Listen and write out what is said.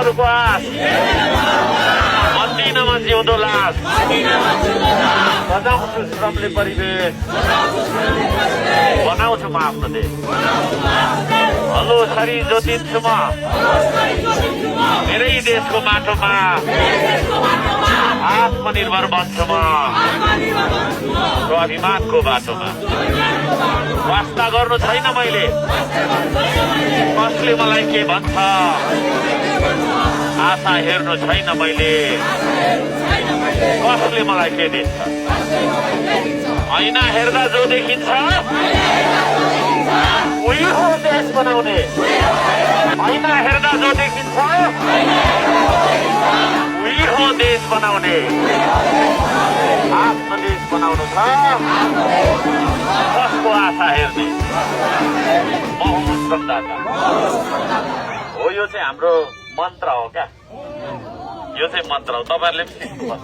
नेताहरूको आश मन्दिरमा जिउँदो लास सजाउँछु श्रमले परिवेश बनाउँछु म आफ्नो देश हलो छरी जोतिन्छु म मेरै देशको माटोमा आत्मनिर्भर बन्छु म स्वाभिमानको बाटोमा वास्ता गर्नु छैन मैले कसले मलाई के भन्छ आशा हेर्नु छैन मैले कसले मलाई के दिन्छ ऐना हेर्दा जो देखिन्छ उही हो देश बनाउने ऐना हेर्दा जो देखिन्छ उही हो देश बनाउने आफ्नो देश बनाउनु छ कसको आशा हेर्ने संदाता हो यो चाहिँ हाम्रो मन्त्र हो क्या यो चाहिँ मन्त्र हो तपाईहरुले पनि सिक्नुपर्छ